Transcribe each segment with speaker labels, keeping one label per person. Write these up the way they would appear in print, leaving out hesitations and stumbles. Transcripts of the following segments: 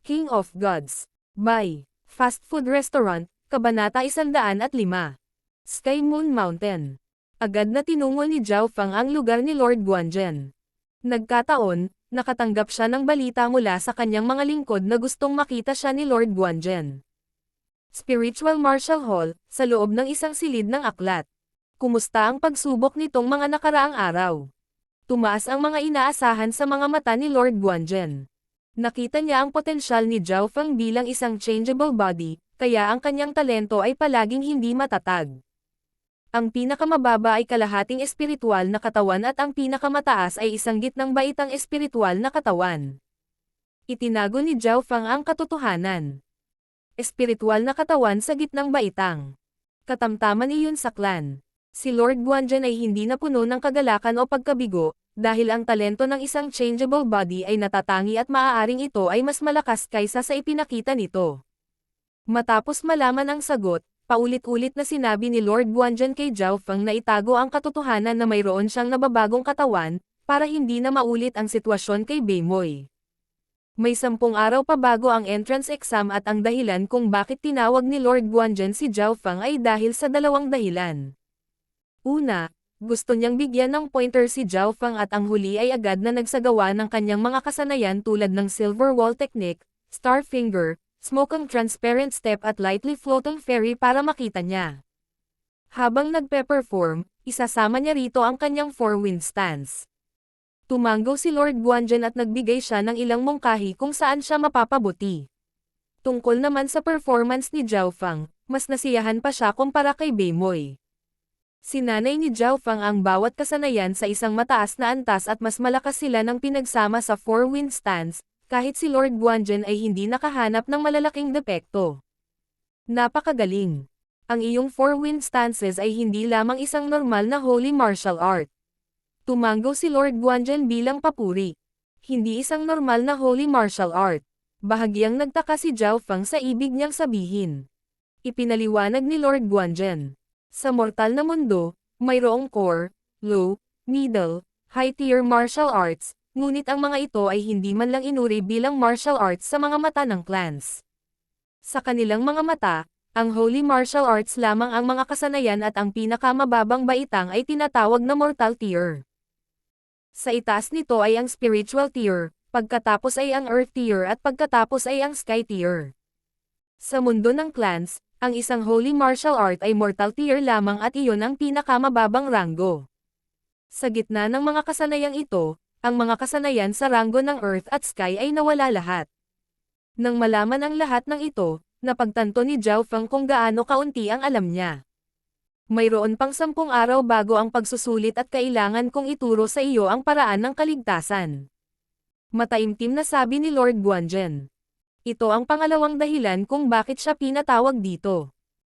Speaker 1: King of Gods. By Fast Food Restaurant, Kabanata 105. Sky Moon Mountain. Agad na tinungo ni Zhao Fang ang lugar ni Lord Guanzhen. Nagkataon, nakatanggap siya ng balita mula sa kanyang mga lingkod na gustong makita siya ni Lord Guanzhen. Spiritual Martial Hall, sa loob ng isang silid ng aklat. Kumusta ang pagsubok nitong mga nakaraang araw? Tumaas ang mga inaasahan sa mga mata ni Lord Guanzhen. Nakita niya ang potensyal ni Zhao Fang bilang isang changeable body, kaya ang kanyang talento ay palaging hindi matatag. Ang pinakamababa ay kalahating espiritual na katawan at ang pinakamataas ay isang gitnang baitang espiritual na katawan. Itinago ni Zhao Fang ang katotohanan. Espiritual na katawan sa gitnang baitang. Katamtaman iyon sa clan. Si Lord Guanzhen ay hindi na puno ng kagalakan o pagkabigo, dahil ang talento ng isang changeable body ay natatangi at maaaring ito ay mas malakas kaysa sa ipinakita nito. Matapos malaman ang sagot, paulit-ulit na sinabi ni Lord Guanzhen kay Zhao Fang na itago ang katotohanan na mayroon siyang nababagong katawan, para hindi na maulit ang sitwasyon kay Beimoy. May 10 araw pa bago ang entrance exam at ang dahilan kung bakit tinawag ni Lord Guanzhen si Zhao Fang ay dahil sa dalawang dahilan. Una, gusto niyang bigyan ng pointer si Zhao Fang at ang huli ay agad na nagsagawa ng kanyang mga kasanayan tulad ng Silver Wall Technique, Star Finger, Smoking Transparent Step at Lightly Floating Fairy para makita niya. Habang nagpe-perform, isasama niya rito ang kanyang Four-Wind Stance. Tumanggo si Lord Guanzhen at nagbigay siya ng ilang mungkahi kung saan siya mapapabuti. Tungkol naman sa performance ni Zhao Fang, mas nasiyahan pa siya kumpara kay Beimoy. Sinanay ni Zhao Fang ang bawat kasanayan sa isang mataas na antas at mas malakas sila ng pinagsama sa Four-Wind Stance, kahit si Lord Guanzhen ay hindi nakahanap ng malalaking depekto. Napakagaling! Ang iyong Four-Wind Stances ay hindi lamang isang normal na holy martial art. Tumanggo si Lord Guanzhen bilang papuri. Hindi isang normal na holy martial art. Bahagyang nagtaka si Zhao Fang sa ibig niyang sabihin. Ipinaliwanag ni Lord Guanzhen. Sa mortal na mundo, mayroong core, low, middle, high-tier martial arts, ngunit ang mga ito ay hindi man lang inuri bilang martial arts sa mga mata ng clans. Sa kanilang mga mata, ang holy martial arts lamang ang mga kasanayan at ang pinakamababang baitang ay tinatawag na mortal tier. Sa itaas nito ay ang spiritual tier, pagkatapos ay ang earth tier at pagkatapos ay ang sky tier. Sa mundo ng clans, ang isang holy martial art ay mortal tier lamang at iyon ang pinakamababang ranggo. Sa gitna ng mga kasanayang ito, ang mga kasanayan sa ranggo ng earth at sky ay nawala lahat. Nang malaman ang lahat ng ito, napagtanto ni Zhao Fang kung gaano kaunti ang alam niya. Mayroon pang 10 araw bago ang pagsusulit at kailangan kong ituro sa iyo ang paraan ng kaligtasan. Mataimtim na sabi ni Lord Guanzhen. Ito ang pangalawang dahilan kung bakit siya pinatawag dito.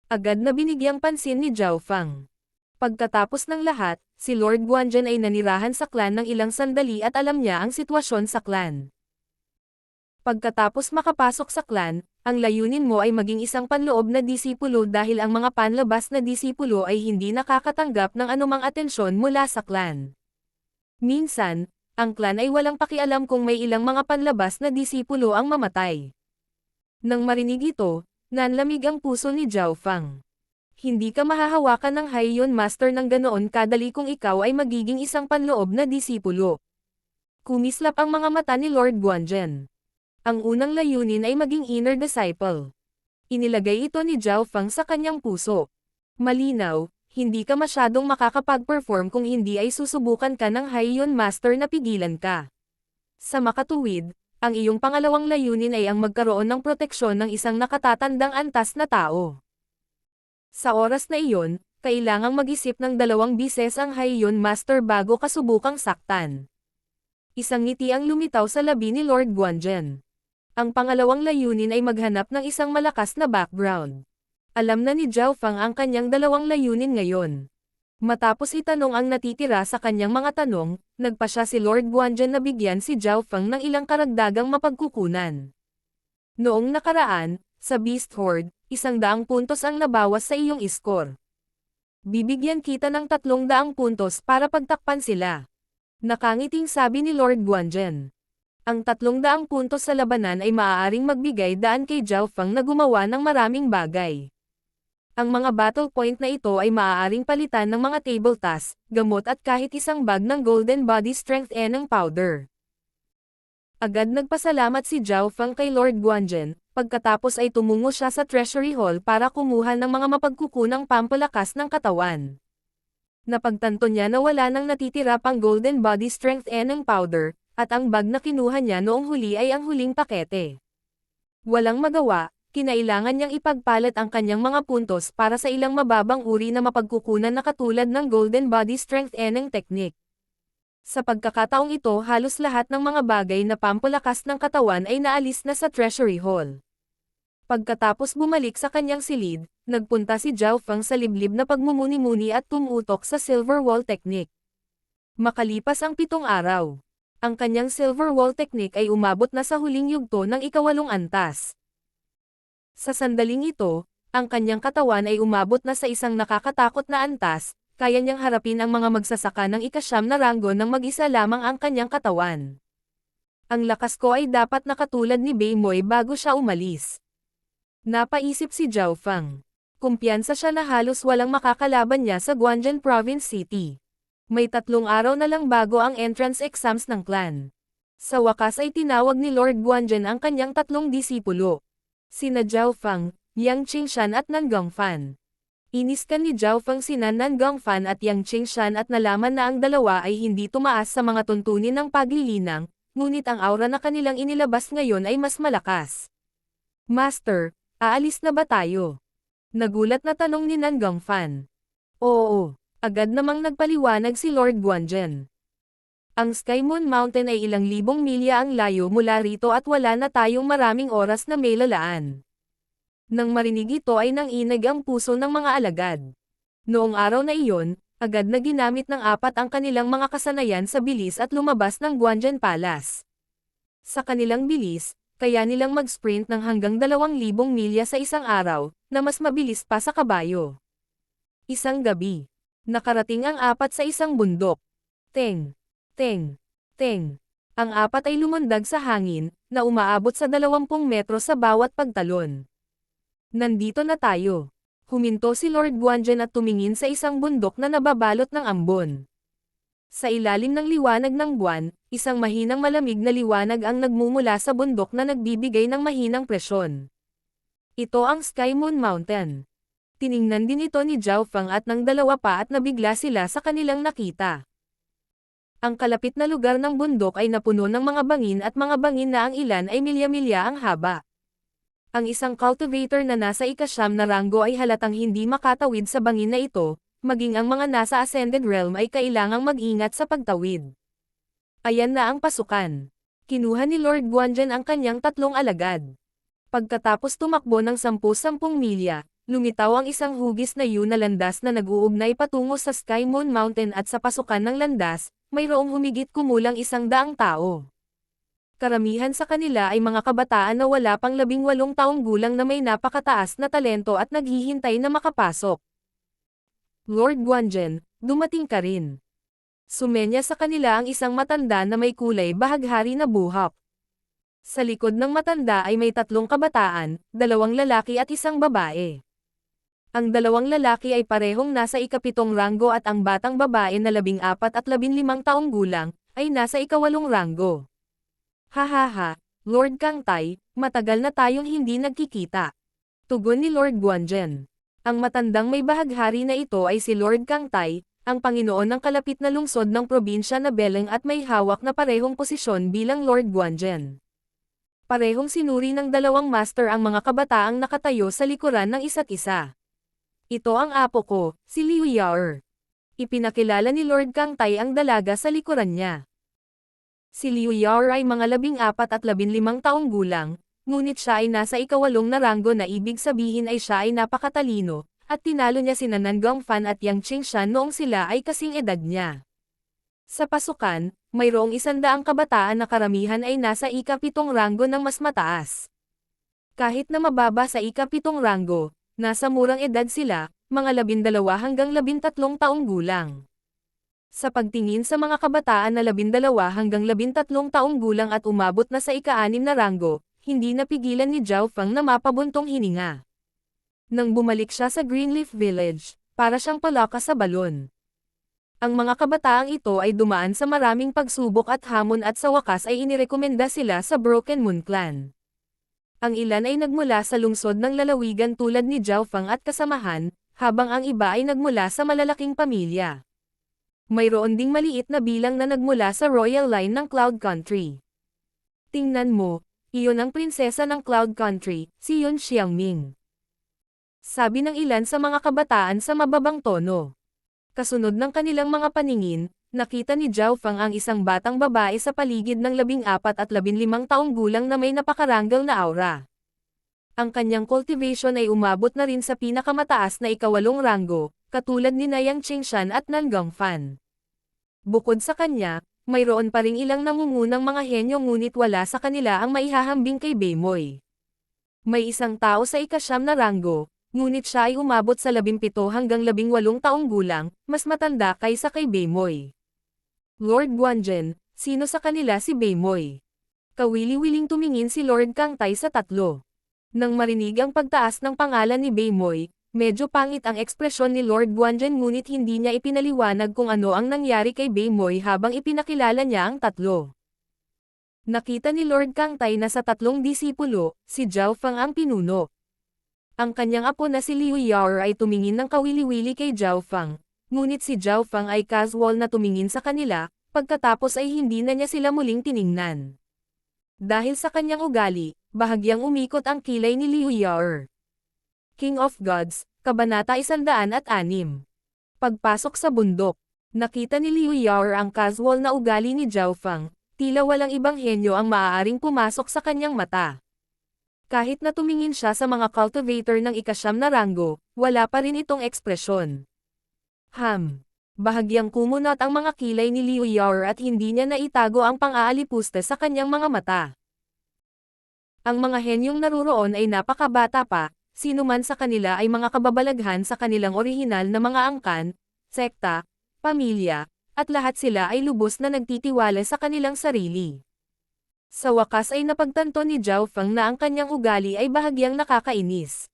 Speaker 1: Agad na binigyang pansin ni Zhao Fang. Pagkatapos ng lahat, si Lord Guanzhen ay nanirahan sa clan ng ilang sandali at alam niya ang sitwasyon sa clan. Pagkatapos makapasok sa clan, ang layunin mo ay maging isang panloob na disipulo dahil ang mga panlabas na disipulo ay hindi nakakatanggap ng anumang atensyon mula sa clan. Minsan, ang clan ay walang pakialam kung may ilang mga panlabas na disipulo ang mamatay. Nang marinig ito, nanlamig ang puso ni Zhao Fang. Hindi ka mahahawakan ng Haiyan Master ng ganoon kadali kung ikaw ay magiging isang panloob na disipulo. Kumislap ang mga mata ni Lord Guanzhen. Ang unang layunin ay maging inner disciple. Inilagay ito ni Zhao Fang sa kanyang puso. Malinaw, hindi ka masyadong makakapag-perform kung hindi ay susubukan ka ng Haiyan Master na pigilan ka. Sa makatuwid, ang iyong pangalawang layunin ay ang magkaroon ng proteksyon ng isang nakatatandang antas na tao. Sa oras na iyon, kailangang mag-isip ng 2 bises ang Haiyan Master bago ka subukang saktan. Isang ngiti ang lumitaw sa labi ni Lord Guanzhen. Ang pangalawang layunin ay maghanap ng isang malakas na background. Alam na ni Zhao Fang ang kanyang 2 layunin ngayon. Matapos itanong ang natitira sa kanyang mga tanong, nagpa siya si Lord Guanzhen na bigyan si Zhao Fang ng ilang karagdagang mapagkukunan. Noong nakaraan, sa Beast Horde, 100 puntos ang nabawas sa iyong score. Bibigyan kita ng 300 puntos para pagtakpan sila. Nakangiting sabi ni Lord Guanzhen. Ang 300 puntos sa labanan ay maaaring magbigay daan kay Zhao Feng na gumawa ng maraming bagay. Ang mga battle point na ito ay maaaring palitan ng mga table tasks, gamot at kahit isang bag ng Golden Body Strength Eneng Powder. Agad nagpasalamat si Zhao Feng kay Lord Guanzhen, pagkatapos ay tumungo siya sa Treasury Hall para kumuha ng mga mapagkukunang pampalakas ng katawan. Napagtanto niya na wala nang natitira pang Golden Body Strength Eneng Powder, at ang bag na kinuha niya noong huli ay ang huling pakete. Walang magawa, kinailangan niyang ipagpalit ang kanyang mga puntos para sa ilang mababang uri na mapagkukunan na katulad ng Golden Body Strength Eneng Technique. Sa pagkakataong ito halos lahat ng mga bagay na pampalakas ng katawan ay naalis na sa Treasury Hall. Pagkatapos bumalik sa kanyang silid, nagpunta si Zhao Feng sa liblib na pagmumuni-muni at tumutok sa Silver Wall Technique. Makalipas ang 7 araw, ang kanyang Silver Wall Technique ay umabot na sa huling yugto ng ika-8 antas. Sa sandaling ito, ang kanyang katawan ay umabot na sa isang nakakatakot na antas, kaya niyang harapin ang mga magsasaka ng ika-9 na ranggo nang mag-isa lamang ang kanyang katawan. Ang lakas ko ay dapat nakatulad ni Beimoy bago siya umalis. Napaisip si Zhao Feng. Kumpiyansa siya na halos walang makakalaban niya sa Guanzhen Province City. May 3 araw na lang bago ang entrance exams ng clan. Sa wakas ay tinawag ni Lord Guanzhen ang kanyang 3 disipulo. Sina Zhao Feng, Yang Qingshan at Nan Gongfan. Iniskan ni Zhao Feng sina Nan Gongfan at Yang Qingshan at nalaman na ang dalawa ay hindi tumaas sa mga tuntunin ng paglilinang, ngunit ang aura na kanilang inilabas ngayon ay mas malakas. Master, aalis na ba tayo? Nagulat na tanong ni Nan Gongfan. Oo. Agad namang nagpaliwanag si Lord Guanzhen. Ang Sky Moon Mountain ay ilang libong milya ang layo mula rito at wala na tayong maraming oras na may lalaan. Nang marinig ito ay nanginig ang puso ng mga alagad. Noong araw na iyon, agad na ginamit ng 4 ang kanilang mga kasanayan sa bilis at lumabas ng Guanzhen Palace. Sa kanilang bilis, kaya nilang mag-sprint ng hanggang 2,000 milya sa isang araw, na mas mabilis pa sa kabayo. Isang gabi. Nakarating ang 4 sa isang bundok. Teng, teng, teng. Ang 4 ay lumundag sa hangin, na umaabot sa 20 metro sa bawat pagtalon. Nandito na tayo. Huminto si Lord Guanzhen at tumingin sa isang bundok na nababalot ng ambon. Sa ilalim ng liwanag ng buwan, isang mahinang malamig na liwanag ang nagmumula sa bundok na nagbibigay ng mahinang presyon. Ito ang Sky Moon Mountain. Tiningnan din ito ni Zhao Feng at ng dalawa pa at nabigla sila sa kanilang nakita. Ang kalapit na lugar ng bundok ay napuno ng mga bangin at mga bangin na ang ilan ay milya-milya ang haba. Ang isang cultivator na nasa ika-9 na ranggo ay halatang hindi makatawid sa bangin na ito, maging ang mga nasa Ascended Realm ay kailangang mag-ingat sa pagtawid. Ayan na ang pasukan. Kinuha ni Lord Guanzhen ang kanyang 3 alagad. Pagkatapos tumakbo ng 10-10 milya, lumitaw ang isang hugis na yun na landas na nag-uugnay patungo sa Sky Moon Mountain at sa pasukan ng landas, mayroong humigit kumulang 100 tao. Karamihan sa kanila ay mga kabataan na wala pang 18 taong gulang na may napakataas na talento at naghihintay na makapasok. Lord Guanzhen, dumating ka rin. Sumenya sa kanila ang isang matanda na may kulay bahaghari na buhok. Sa likod ng matanda ay may 3 kabataan, 2 lalaki at 1 babae. Ang 2 lalaki ay parehong nasa ika-7 ranggo at ang batang babae na 14 at 15 taong gulang, ay nasa ika-8 ranggo. Hahaha, Lord Kangtai, matagal na tayong hindi nagkikita. Tugon ni Lord Guanzhen. Ang matandang may bahaghari na ito ay si Lord Kangtai, ang Panginoon ng kalapit na lungsod ng probinsya na Beleng at may hawak na parehong posisyon bilang Lord Guanzhen. Parehong sinuri ng 2 master ang mga kabataang nakatayo sa likuran ng isa't isa. Ito ang apo ko, si Liu Yao. Ipinakilala ni Lord Kangtai ang dalaga sa likuran niya. Si Liu Yao ay mga 14 at 15 taong gulang, ngunit siya ay nasa ika-8 na ranggo na ibig sabihin ay siya ay napakatalino, at tinalo niya sina Nan Gongfan at Yang Qingshan noong sila ay kasing edad niya. Sa pasukan, mayroong 100 kabataan na karamihan ay nasa ika-7 ranggo ng mas mataas. Kahit na mababa sa ika-7 ranggo, nasa murang edad sila, mga 12 hanggang 13 taong gulang. Sa pagtingin sa mga kabataan na 12 hanggang 13 taong gulang at umabot na sa ika-6 na ranggo, hindi napigilan ni Zhao Feng na mapabuntong hininga. Nang bumalik siya sa Greenleaf Village, para siyang palaka sa balon. Ang mga kabataang ito ay dumaan sa maraming pagsubok at hamon at sa wakas ay inirekomenda sila sa Broken Moon Clan. Ang ilan ay nagmula sa lungsod ng lalawigan tulad ni Zhao Feng at kasamahan, habang ang iba ay nagmula sa malalaking pamilya. Mayroon ding maliit na bilang na nagmula sa royal line ng Cloud Country. Tingnan mo, iyon ang prinsesa ng Cloud Country, si Yun Xiangming. Sabi ng ilan sa mga kabataan sa mababang tono. Kasunod ng kanilang mga paningin, nakita ni Zhao Feng ang isang batang babae sa paligid ng 14 at 15 taong gulang na may napakaranggal na aura. Ang kanyang cultivation ay umabot na rin sa pinakamataas na ika-8 ranggo, katulad ni Yang Qingshan at Nan Gongfan. Bukod sa kanya, mayroon pa ring ilang nangungunang mga henyo ngunit wala sa kanila ang maihahambing kay Beimoy. May isang tao sa ika-9 na ranggo, ngunit siya ay umabot sa 17 hanggang 18 taong gulang, mas matanda kaysa kay Beimoy. Lord Guanzhen, sino sa kanila si Beimoy? Kawili-wiling tumingin si Lord Kangtai sa tatlo. Nang marinig ang pagtaas ng pangalan ni Beimoy, medyo pangit ang ekspresyon ni Lord Guanzhen ngunit hindi niya ipinaliwanag kung ano ang nangyari kay Beimoy habang ipinakilala niya ang tatlo. Nakita ni Lord Kangtai na sa tatlong disipulo, si Zhao Feng ang pinuno. Ang kanyang apo na si Liu Yao ay tumingin ng kawili-wili kay Zhao Feng, ngunit si Zhao Feng ay casual na tumingin sa kanila, pagkatapos ay hindi na niya sila muling tiningnan. Dahil sa kanyang ugali, bahagyang umikot ang kilay ni Liu Yao. King of Gods, Kabanata 106. Pagpasok sa bundok, nakita ni Liu Yao ang casual na ugali ni Zhao Feng, tila walang ibang henyo ang maaaring pumasok sa kanyang mata. Kahit na tumingin siya sa mga cultivator ng ika-9 na ranggo, wala pa rin itong ekspresyon. Bahagyang kumunat ang mga kilay ni Liu Yao at hindi niya naitago ang pang-aalipusta sa kanyang mga mata. Ang mga henyong naruroon ay napakabata pa, sino man sa kanila ay mga kababalaghan sa kanilang orihinal na mga angkan, sekta, pamilya, at lahat sila ay lubos na nagtitiwala sa kanilang sarili. Sa wakas ay napagtanto ni Zhao Feng na ang kanyang ugali ay bahagyang nakakainis.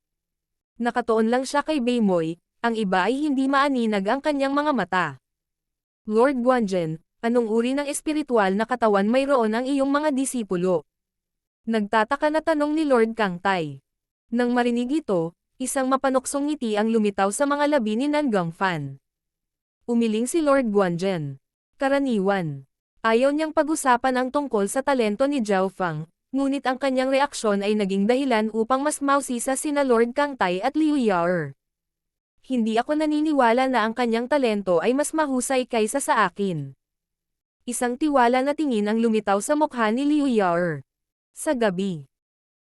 Speaker 1: Nakatuon lang siya kay Beimoy, ang iba ay hindi maaninag ang kanyang mga mata. Lord Guanzhen, anong uri ng espiritual na katawan mayroon ang iyong mga disipulo? Nagtataka na tanong ni Lord Kangtai. Nang marinig ito, isang mapanuksong ngiti ang lumitaw sa mga labi ni Nan Gongfan. Umiling si Lord Guanzhen. Karaniwan. Ayaw niyang pag-usapan ang tungkol sa talento ni Zhao Feng, ngunit ang kanyang reaksyon ay naging dahilan upang mas mausisa sina Lord Kangtai at Liu Yao. Hindi ako naniniwala na ang kanyang talento ay mas mahusay kaysa sa akin. Isang tiwala na tingin ang lumitaw sa mukha ni Liu Yao. Sa gabi,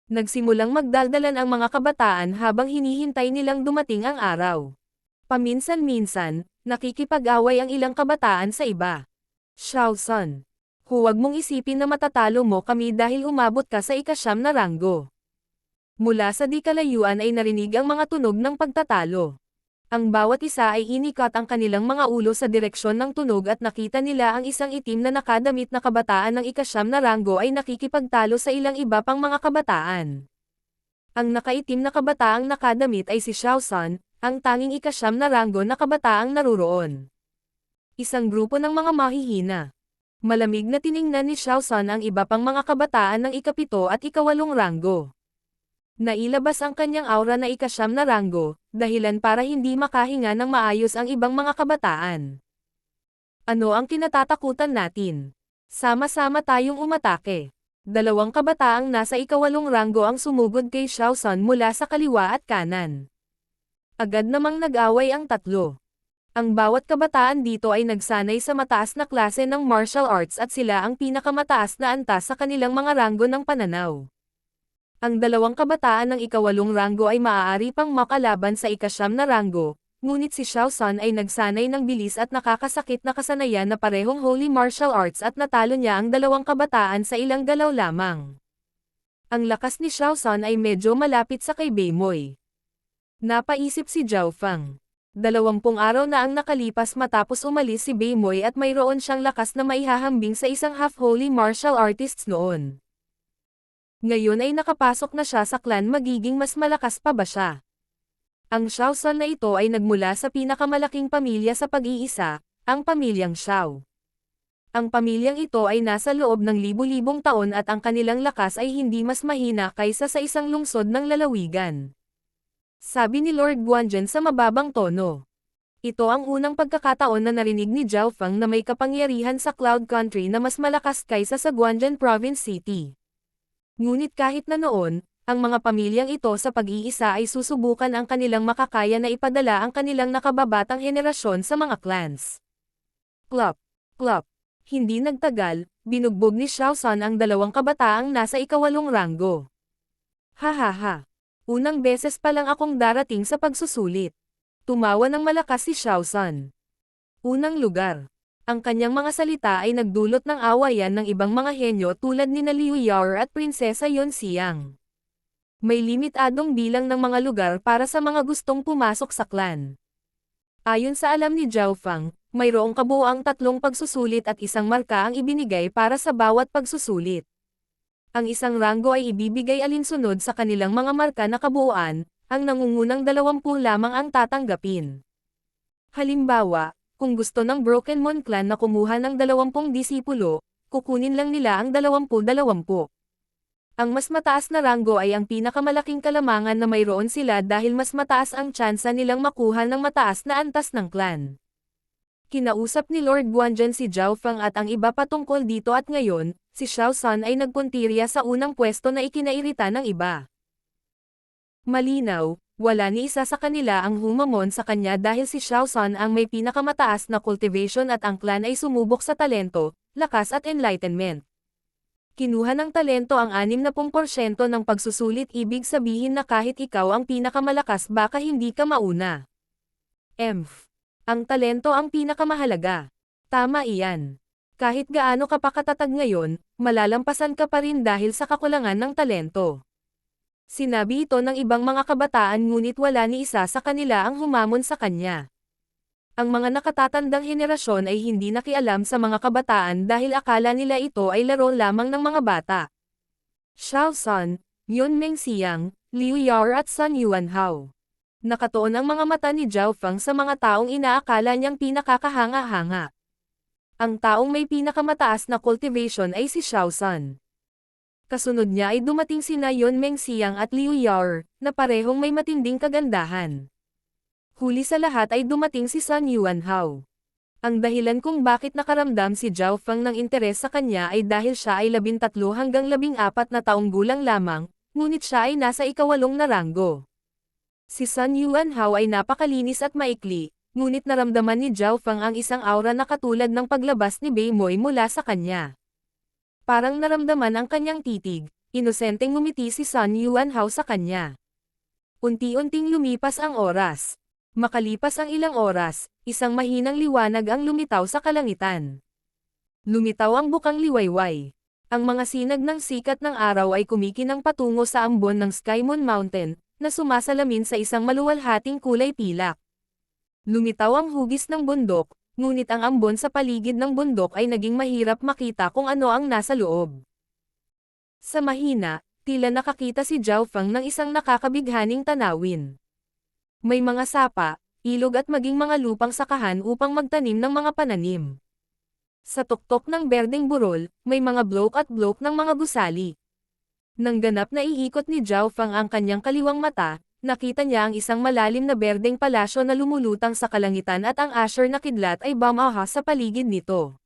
Speaker 1: nagsimulang magdaldalan ang mga kabataan habang hinihintay nilang dumating ang araw. Paminsan-minsan, nakikipag-away ang ilang kabataan sa iba. Xiaosan, huwag mong isipin na matatalo mo kami dahil umabot ka sa ika-9 na ranggo. Mula sa di kalayuan ay narinig ang mga tunog ng pagtatalo. Ang bawat isa ay inikat ang kanilang mga ulo sa direksyon ng tunog at nakita nila ang isang itim na nakadamit na kabataan ng ika-9 na ranggo ay nakikipagtalo sa ilang iba pang mga kabataan. Ang nakaitim na kabataang nakadamit ay si Xiaosan, ang tanging ika-9 na ranggo na kabataang naruroon. Isang grupo ng mga mahihina. Malamig na tiningnan ni Xiaosan ang iba pang mga kabataan ng ika-7 at ika-8 ranggo. Nailabas ang kanyang aura na ika-9 na ranggo, dahilan para hindi makahinga ng maayos ang ibang mga kabataan. Ano ang kinatatakutan natin? Sama-sama tayong umatake. Dalawang kabataang nasa ika-8 ranggo ang sumugod kay Xiaosan mula sa kaliwa at kanan. Agad namang nag-away ang tatlo. Ang bawat kabataan dito ay nagsanay sa mataas na klase ng martial arts at sila ang pinakamataas na antas sa kanilang mga ranggo ng pananaw. Ang dalawang kabataan ng ika-8 ranggo ay maaari pang makalaban sa ika-9 na ranggo, ngunit si Xiaosan ay nagsanay ng bilis at nakakasakit na kasanayan na parehong holy martial arts at natalo niya ang dalawang kabataan sa ilang galaw lamang. Ang lakas ni Xiaosan ay medyo malapit sa kay Beimoy. Napaisip si Zhao Feng. 20 araw na ang nakalipas matapos umalis si Baymoy at mayroon siyang lakas na maihahambing sa isang half-holy martial artists noon. Ngayon ay nakapasok na siya sa clan, magiging mas malakas pa ba siya? Ang Xiaosan na ito ay nagmula sa pinakamalaking pamilya sa pag-iisa, ang pamilyang Xiao. Ang pamilyang ito ay nasa loob ng libu-libong taon at ang kanilang lakas ay hindi mas mahina kaysa sa isang lungsod ng lalawigan. Sabi ni Lord Guanzhen sa mababang tono. Ito ang unang pagkakataon na narinig ni Zhao Feng na may kapangyarihan sa Cloud Country na mas malakas kaysa sa Guanzhen Province City. Ngunit kahit na noon, ang mga pamilyang ito sa pag-iisa ay susubukan ang kanilang makakaya na ipadala ang kanilang nakababatang henerasyon sa mga clans. Plop, plop. Hindi nagtagal, binugbog ni Xiaosan ang dalawang kabataang nasa ikawalong ranggo. Hahaha. Unang beses pa lang akong darating sa pagsusulit. Tumawa ng malakas si Xiaosan. Unang lugar. Ang kanyang mga salita ay nagdulot ng awayan ng ibang mga henyo tulad ni Liu Yao at Prinsesa Yon Xiang. May limitadong bilang ng mga lugar para sa mga gustong pumasok sa clan. Ayon sa alam ni Zhao Feng, mayroong kabuuang 3 pagsusulit at isang marka ang ibinigay para sa bawat pagsusulit. Ang isang ranggo ay ibibigay alinsunod sa kanilang mga marka na kabuuan, ang nangungunang 20 lamang ang tatanggapin. Halimbawa, kung gusto ng Broken Moon Clan na kumuha ng 20 disipulo, kukunin lang nila ang 20-20. Ang mas mataas na ranggo ay ang pinakamalaking kalamangan na mayroon sila dahil mas mataas ang tsansa nilang makuha ng mataas na antas ng clan. Kinausap ni Lord Guanzhen si Zhao Feng at ang iba patungkol dito at ngayon, si Xiaosan ay nagpuntirya sa unang pwesto na ikinairita ng iba. Malinaw, wala ni isa sa kanila ang humamon sa kanya dahil si Xiaosan ang may pinakamataas na cultivation at ang clan ay sumubok sa talento, lakas at enlightenment. Kinuha ng talento ang 60% ng pagsusulit, ibig sabihin na kahit ikaw ang pinakamalakas baka hindi ka mauna. Ang talento ang pinakamahalaga. Tama iyan. Kahit gaano ka pa katatag ngayon, malalampasan ka pa rin dahil sa kakulangan ng talento. Sinabi ito ng ibang mga kabataan ngunit wala ni isa sa kanila ang humamon sa kanya. Ang mga nakatatandang henerasyon ay hindi nakialam sa mga kabataan dahil akala nila ito ay laro lamang ng mga bata. Xiaosan, Yun Mengxiang, Liu Yao at Sun Yuanhao. Nakatuon ang mga mata ni Zhao Feng sa mga taong inaakala niyang pinakakahanga-hanga. Ang taong may pinakamataas na cultivation ay si Xiaosan. Kasunod niya ay dumating sina Yun Mengxiang at Liu Yao, na parehong may matinding kagandahan. Huli sa lahat ay dumating si Sun Yuanhao. Ang dahilan kung bakit nakaramdam si Zhao Feng ng interes sa kanya ay dahil siya ay 13 hanggang 14 na taong gulang lamang, ngunit siya ay nasa ikawalong na ranggo. Si Sun Yuanhao ay napakalinis at maikli, ngunit naramdaman ni Zhao Feng ang isang aura na katulad ng paglabas ni Baymoy mula sa kanya. Parang naramdaman ang kanyang titig, inosenteng ngumiti si Sun Yuanhao sa kanya. Unti-unting lumipas ang oras. Makalipas ang ilang oras, isang mahinang liwanag ang lumitaw sa kalangitan. Lumitaw ang bukang liwayway. Ang mga sinag ng sikat ng araw ay kumikinang patungo sa ambon ng Sky Moon Mountain, na sumasalamin sa isang maluwalhating kulay pilak. Lumitaw ang hugis ng bundok, ngunit ang ambon sa paligid ng bundok ay naging mahirap makita kung ano ang nasa loob. Sa mahina, tila nakakita si Zhao Feng ng isang nakakabighaning tanawin. May mga sapa, ilog at maging mga lupang sakahan upang magtanim ng mga pananim. Sa tuktok ng berdeng burol, may mga blok at blok ng mga gusali. Nang ganap na iikot ni Zhao Feng ang kanyang kaliwang mata, nakita niya ang isang malalim na berdeng palasyo na lumulutang sa kalangitan at ang asher na kidlat ay bumahas sa paligid nito.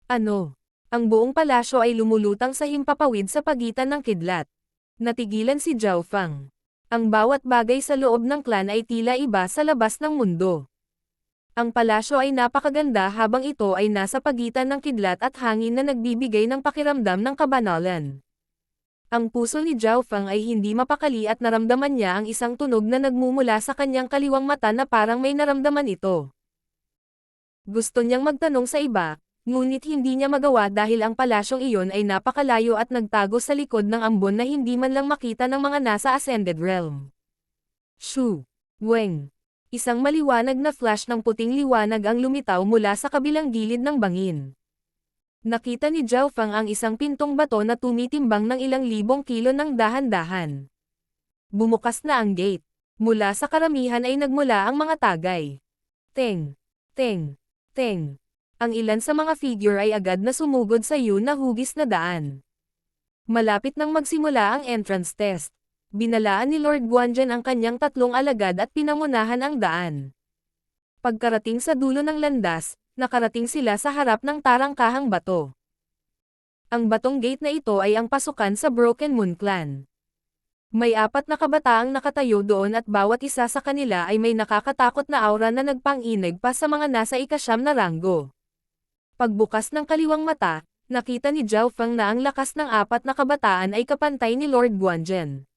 Speaker 1: Ano? Ang buong palasyo ay lumulutang sa himpapawid sa pagitan ng kidlat. Natigilan si Zhao Feng. Ang bawat bagay sa loob ng clan ay tila iba sa labas ng mundo. Ang palasyo ay napakaganda habang ito ay nasa pagitan ng kidlat at hangin na nagbibigay ng pakiramdam ng kabanalan. Ang puso ni Zhao Feng ay hindi mapakali at naramdaman niya ang isang tunog na nagmumula sa kanyang kaliwang mata na parang may naramdaman ito. Gusto niyang magtanong sa iba, ngunit hindi niya magawa dahil ang palasyong iyon ay napakalayo at nagtago sa likod ng ambon na hindi man lang makita ng mga nasa Ascended Realm. Shu Weng. Isang maliwanag na flash ng puting liwanag ang lumitaw mula sa kabilang gilid ng bangin. Nakita ni Zhao Feng ang isang pintong bato na tumitimbang ng ilang libong kilo ng dahan-dahan. Bumukas na ang gate. Mula sa karamihan ay nagmula ang mga tagay. Teng! Teng! Teng! Ang ilan sa mga figure ay agad na sumugod sa yun na hugis na daan. Malapit nang magsimula ang entrance test. Binalaan ni Lord Guanzhen ang kanyang 3 alagad at pinangunahan ang daan. Pagkarating sa dulo ng landas, nakarating sila sa harap ng tarangkahang bato. Ang batong gate na ito ay ang pasukan sa Broken Moon Clan. May 4 na kabataang nakatayo doon at bawat isa sa kanila ay may nakakatakot na aura na nagpang-inig pa sa mga nasa ika-9 na ranggo. Pagbukas ng kaliwang mata, nakita ni Zhao Feng na ang lakas ng 4 na kabataan ay kapantay ni Lord Guanzhen.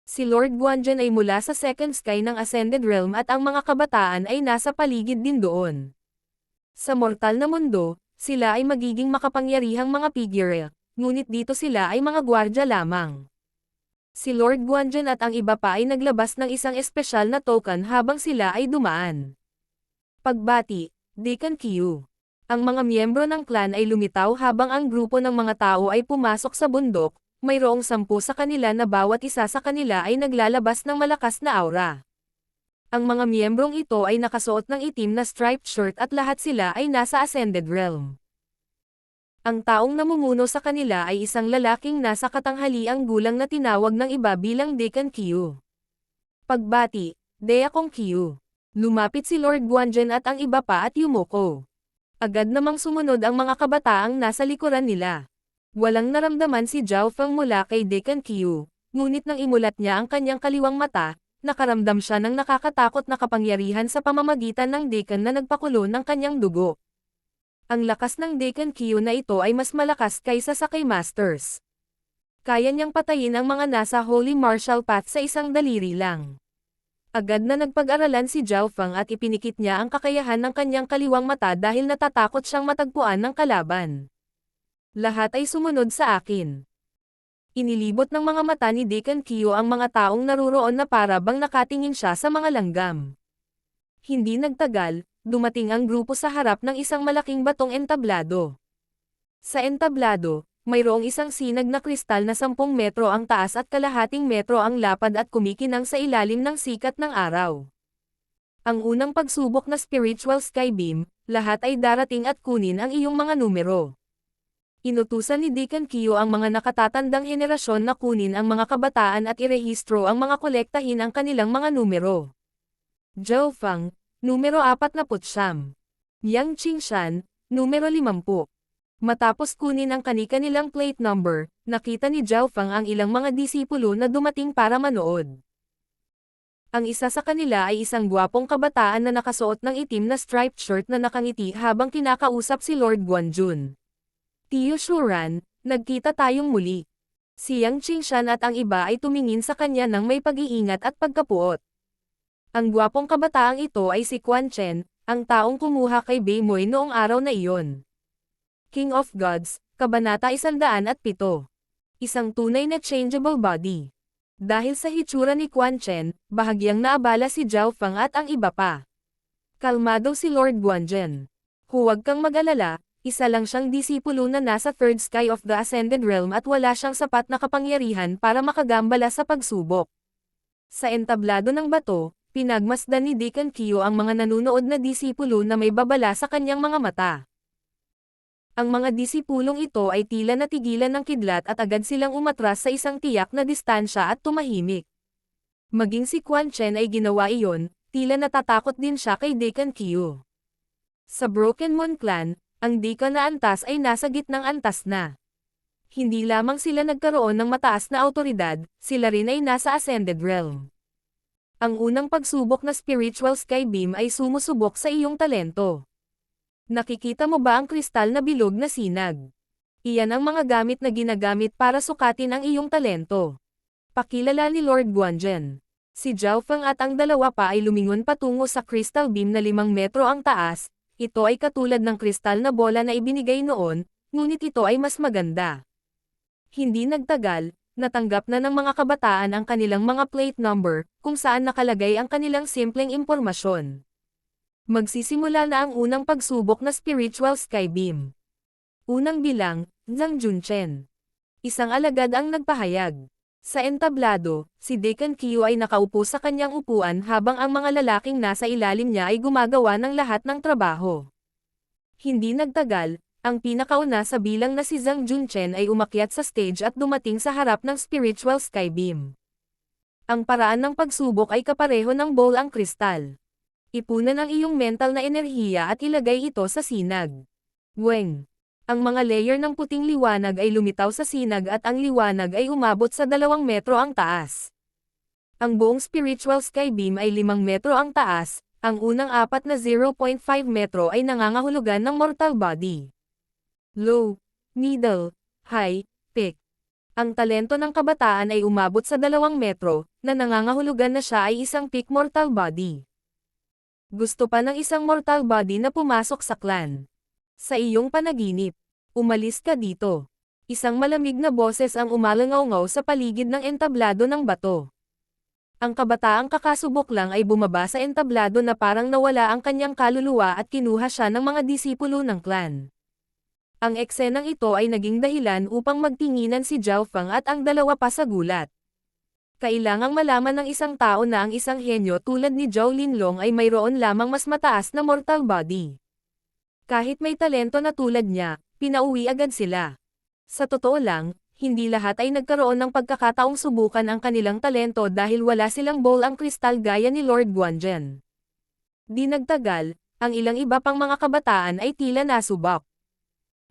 Speaker 1: Si Lord Guanzhen ay mula sa Second Sky ng Ascended Realm at ang mga kabataan ay nasa paligid din doon. Sa mortal na mundo, sila ay magiging makapangyarihang mga figure, ngunit dito sila ay mga gwardya lamang. Si Lord Guanzhen at ang iba pa ay naglabas ng isang espesyal na token habang sila ay dumaan. Pagbati, Deacon Qiu. Ang mga miyembro ng clan ay lumitaw habang ang grupo ng mga tao ay pumasok sa bundok, mayroong 10 sa kanila na bawat isa sa kanila ay naglalabas ng malakas na aura. Ang mga miyembrong ito ay nakasuot ng itim na striped shirt at lahat sila ay nasa Ascended Realm. Ang taong namumuno sa kanila ay isang lalaking nasa katanghaliang gulang na tinawag ng iba bilang Deacon Qiu. Pagbati, Deacon Qiu. Lumapit si Lord Guanzhen at ang iba pa at yumuko. Agad namang sumunod ang mga kabataang nasa likuran nila. Walang naramdaman si Zhao Feng mula kay Deacon Qiu, ngunit nang imulat niya ang kanyang kaliwang mata, nakaramdam siya ng nakakatakot na kapangyarihan sa pamamagitan ng Deacon na nagpakulo ng kanyang dugo. Ang lakas ng Deacon Qiu na ito ay mas malakas kaysa sa kay Masters. Kaya niyang patayin ang mga nasa Holy Martial Path sa isang daliri lang. Agad na nagpag-aralan si Zhao Feng at ipinikit niya ang kakayahan ng kanyang kaliwang mata dahil natatakot siyang matagpuan ng kalaban. Lahat ay sumunod sa akin. Inilibot ng mga mata ni Deacon Qiu ang mga taong naruroon na para bang nakatingin siya sa mga langgam. Hindi nagtagal, dumating ang grupo sa harap ng isang malaking batong entablado. Sa entablado, mayroong isang sinag na kristal na 10 metro ang taas at kalahating metro ang lapad at kumikinang sa ilalim ng sikat ng araw. Ang unang pagsubok na Spiritual Sky Beam, lahat ay darating at kunin ang iyong mga numero. Inutusan ni Deacon Qiu ang mga nakatatandang henerasyon na kunin ang mga kabataan at irehistro ang mga kolektahin ang kanilang mga numero. Zhao Feng, numero 49. Yang Qingshan, numero 50. Matapos kunin ang kani-kanilang plate number, nakita ni Zhao Feng ang ilang mga disipulo na dumating para manood. Ang isa sa kanila ay isang gwapong kabataan na nakasuot ng itim na striped shirt na nakangiti habang kinakausap si Lord Guanjun. Tiyo Shuran, nagkita tayong muli. Si Yang Qingshan at ang iba ay tumingin sa kanya ng may pag-iingat at pagkapuot. Ang gwapong kabataang ito ay si Quan Chen, ang taong kumuha kay Beimoy noong araw na iyon. King of Gods, Kabanata 107. Isang tunay na changeable body. Dahil sa hitsura ni Quan Chen, bahagyang naabala si Zhao Feng at ang iba pa. Kalmado si Lord Guanzhen. Huwag kang mag-alala, isa lang siyang disipulo na nasa Third Sky of the Ascended Realm at wala siyang sapat na kapangyarihan para makagambala sa pagsubok. Sa entablado ng bato, pinagmasdan ni Deacon Qiu ang mga nanunood na disipulo na may babala sa kanyang mga mata. Ang mga disipulong ito ay tila natigilan ng kidlat at agad silang umatras sa isang tiyak na distansya at tumahimik. Maging si Quan Chen ay ginawa iyon, tila natatakot din siya kay Deacon Qiu. Sa Broken Moon Clan, ang Deacon na antas ay nasa gitnang antas na. Hindi lamang sila nagkaroon ng mataas na awtoridad, sila rin ay nasa Ascended Realm. Ang unang pagsubok na Spiritual Sky Beam ay sumusubok sa iyong talento. Nakikita mo ba ang kristal na bilog na sinag? Iyan ang mga gamit na ginagamit para sukatin ang iyong talento. Pakilala ni Lord Guanzhen. Si Zhao Feng at ang dalawa pa ay lumingon patungo sa crystal beam na 5 metro ang taas. Ito ay katulad ng kristal na bola na ibinigay noon, ngunit ito ay mas maganda. Hindi nagtagal, Natanggap na ng mga kabataan ang kanilang mga plate number, kung saan nakalagay ang kanilang simpleng impormasyon. Magsisimula na ang unang pagsubok na Spiritual Skybeam. Unang bilang, Zhang Junchen. Isang alagad ang nagpahayag. Sa entablado, si Deacon Qiu ay nakaupo sa kanyang upuan habang ang mga lalaking nasa ilalim niya ay gumagawa ng lahat ng trabaho. Hindi nagtagal, ang pinakauna sa bilang na si Zhang Junchen ay umakyat sa stage at dumating sa harap ng Spiritual Skybeam. Ang paraan ng pagsubok ay kapareho ng bowl ang kristal. Ipunan ang iyong mental na enerhiya at ilagay ito sa sinag. Weng. Ang mga layer ng puting liwanag ay lumitaw sa sinag at ang liwanag ay umabot sa 2 metro ang taas. Ang buong Spiritual Skybeam ay 5 metro ang taas, ang unang 4 na 0.5 metro ay nangangahulugan ng mortal body. Low, middle, high, peak. Ang talento ng kabataan ay umabot sa 2 metro, na nangangahulugan na siya ay isang peak mortal body. Gusto pa ng isang mortal body na pumasok sa clan. Sa iyong panaginip, umalis ka dito. Isang malamig na boses ang umalangaw-ngaw sa paligid ng entablado ng bato. Ang kabataang kakasubok lang ay bumaba sa entablado na parang nawala ang kanyang kaluluwa at kinuha siya ng mga disipulo ng clan. Ang eksenang ito ay naging dahilan upang magtinginan si Zhao Feng at ang dalawa pa sa gulat. Kailangang malaman ng isang tao na ang isang henyo tulad ni Zhao Linlong ay mayroon lamang mas mataas na mortal body. Kahit may talento na tulad niya, pinauwi agad sila. Sa totoo lang, hindi lahat ay nagkaroon ng pagkakataong subukan ang kanilang talento dahil wala silang bowl ang kristal gaya ni Lord Guanzhen. Di nagtagal, ang ilang iba pang mga kabataan ay tila nasubak.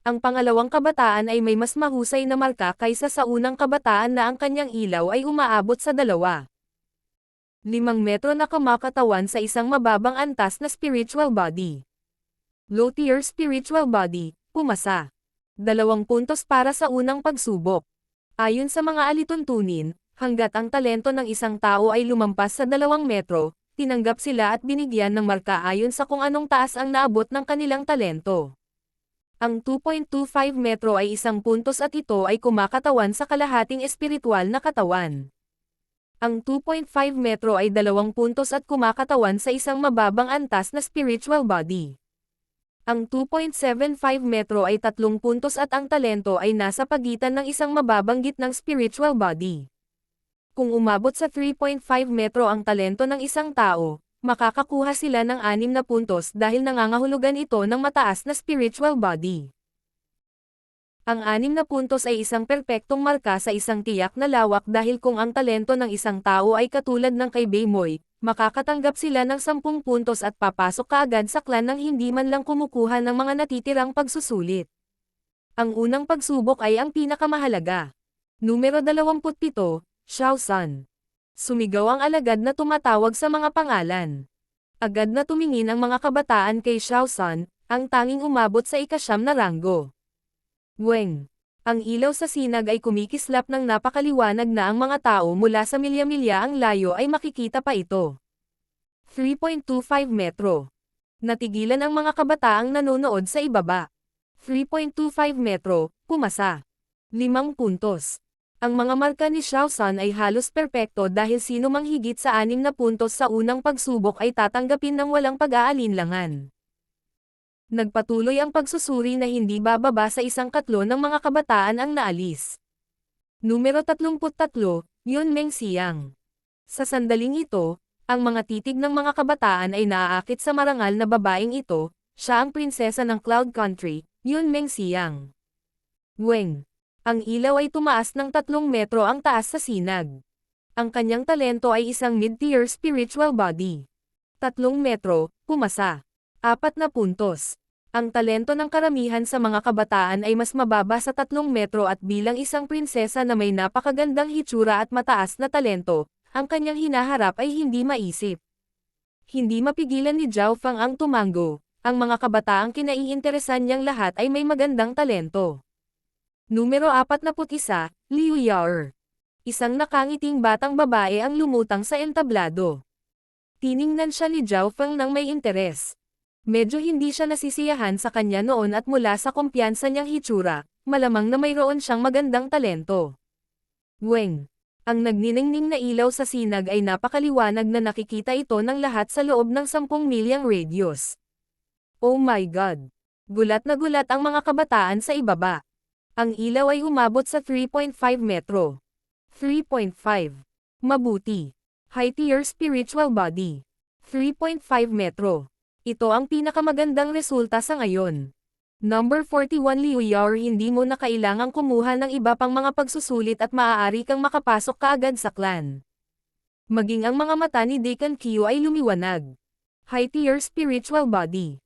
Speaker 1: Ang pangalawang kabataan ay may mas mahusay na marka kaysa sa unang kabataan na ang kanyang ilaw ay umaabot sa 2. 5 metro na kumakatawan sa isang mababang antas na spiritual body. Low-tier spiritual body, pumasa. 2 puntos para sa unang pagsubok. Ayon sa mga alituntunin, hanggat ang talento ng isang tao ay lumampas sa 2 metro, tinanggap sila at binigyan ng marka ayon sa kung anong taas ang naabot ng kanilang talento. Ang 2.25 metro ay 1 puntos at ito ay kumakatawan sa kalahating espiritual na katawan. Ang 2.5 metro ay 2 puntos at kumakatawan sa isang mababang antas na spiritual body. Ang 2.75 metro ay 3 puntos at ang talento ay nasa pagitan ng isang mababanggit ng spiritual body. Kung umabot sa 3.5 metro ang talento ng isang tao, makakakuha sila ng 6 na puntos dahil nangangahulugan ito ng mataas na spiritual body. Ang 6 na puntos ay isang perpektong marka sa isang tiyak na lawak dahil kung ang talento ng isang tao ay katulad ng kay Beimoy, makakatanggap sila ng 10 puntos at papasok kaagad sa clan nang hindi man lang kumukuha ng mga natitirang pagsusulit. Ang unang pagsubok ay ang pinakamahalaga. Numero 27, Xiao San. Sumigaw ang alagad na tumatawag sa mga pangalan. Agad na tumingin ang mga kabataan kay Xiao San, ang tanging umabot sa 9 na ranggo. Weng. Ang ilaw sa sinag ay kumikislap ng napakaliwanag na ang mga tao mula sa milya-milya ang layo ay makikita pa ito. 3.25 metro. Natigilan ang mga kabataang nanonood sa ibaba. 3.25 metro, pumasa. 5 puntos. Ang mga marka ni Xiao San ay halos perpekto dahil sino mang higit sa 6 na puntos sa unang pagsubok ay tatanggapin ng walang pag-aalinlangan. Nagpatuloy ang pagsusuri na hindi bababa sa 1/3 ng mga kabataan ang naalis. Numero 33, Yunmeng Xiang. Sa sandaling ito, ang mga titig ng mga kabataan ay naaakit sa marangal na babaeng ito, siya ang prinsesa ng Cloud Country, Yunmeng Xiang. Weng. Ang ilaw ay tumaas ng 3 metro ang taas sa sinag. Ang kanyang talento ay isang mid-tier spiritual body. 3 metro, pumasa. 4 na puntos. Ang talento ng karamihan sa mga kabataan ay mas mababa sa 3 metro at bilang isang prinsesa na may napakagandang hitsura at mataas na talento, ang kanyang hinaharap ay hindi maisip. Hindi mapigilan ni Zhao Feng ang tumango, ang mga kabataang kinaiinteresan niyang lahat ay may magandang talento. Numero 41, Liu Yao. Isang nakangiting batang babae ang lumutang sa entablado. Tiningnan siya ni Zhao Feng nang may interes. Medyo hindi siya nasisiyahan sa kanya noon at mula sa kumpiyansa niyang hitsura, malamang na mayroon siyang magandang talento. Weng. Ang nagniningning na ilaw sa sinag ay napakaliwanag na nakikita ito ng lahat sa loob ng 10 milyang radius. Oh my God! Gulat na gulat ang mga kabataan sa ibaba. Ang ilaw ay umabot sa 3.5 metro. 3.5. Mabuti. High tier spiritual body. 3.5 metro. Ito ang pinakamagandang resulta sa ngayon. Number 41 Liu Yao, hindi mo na kailangang kumuha ng iba pang mga pagsusulit at maaari kang makapasok kaagad sa clan. Maging ang mga mata ni Deacon Q ay lumiwanag. High tier spiritual body.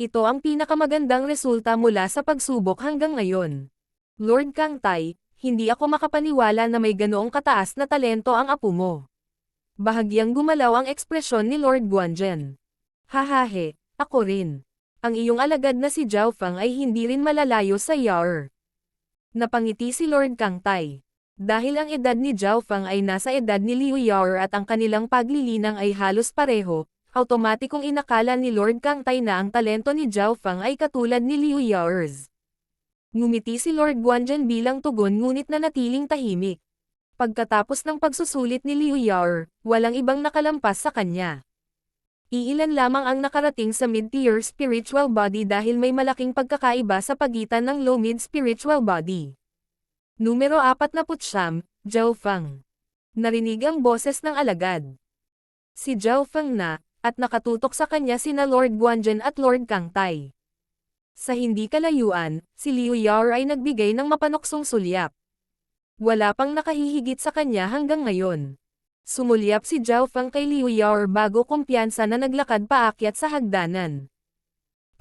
Speaker 1: Ito ang pinakamagandang resulta mula sa pagsubok hanggang ngayon. Lord Kang Tai, hindi ako makapaniwala na may ganoong kataas na talento ang apo mo. Bahagyang gumalaw ang ekspresyon ni Lord Guanzhen. Hahahe, ako rin. Ang iyong alagad na si Zhao Feng ay hindi rin malalayo sa Yao. Napangiti si Lord Kang Tai. Dahil ang edad ni Zhao Feng ay nasa edad ni Liu Yao at ang kanilang paglilinang ay halos pareho, automatikong inakala ni Lord Kang Tai na ang talento ni Zhao Feng ay katulad ni Liu Yao's. Ngumiti si Lord Guanzhen bilang tugon ngunit nanatiling tahimik. Pagkatapos ng pagsusulit ni Liu Yao, walang ibang nakalampas sa kanya. Iilan lamang ang nakarating sa mid-tier spiritual body dahil may malaking pagkakaiba sa pagitan ng low-mid spiritual body. Numero 49, Zhao Feng. Narinig ang boses ng alagad. Si Zhao Feng na, at nakatutok sa kanya sina Lord Guanzhen at Lord Kang Tai. Sa hindi kalayuan, si Liu Yao ay nagbigay ng mapanoksong sulyap. Wala pang nakahihigit sa kanya hanggang ngayon. Sumulyap si Zhao Feng kay Liu Yao bago kumpiyansa na naglakad paakyat sa hagdanan.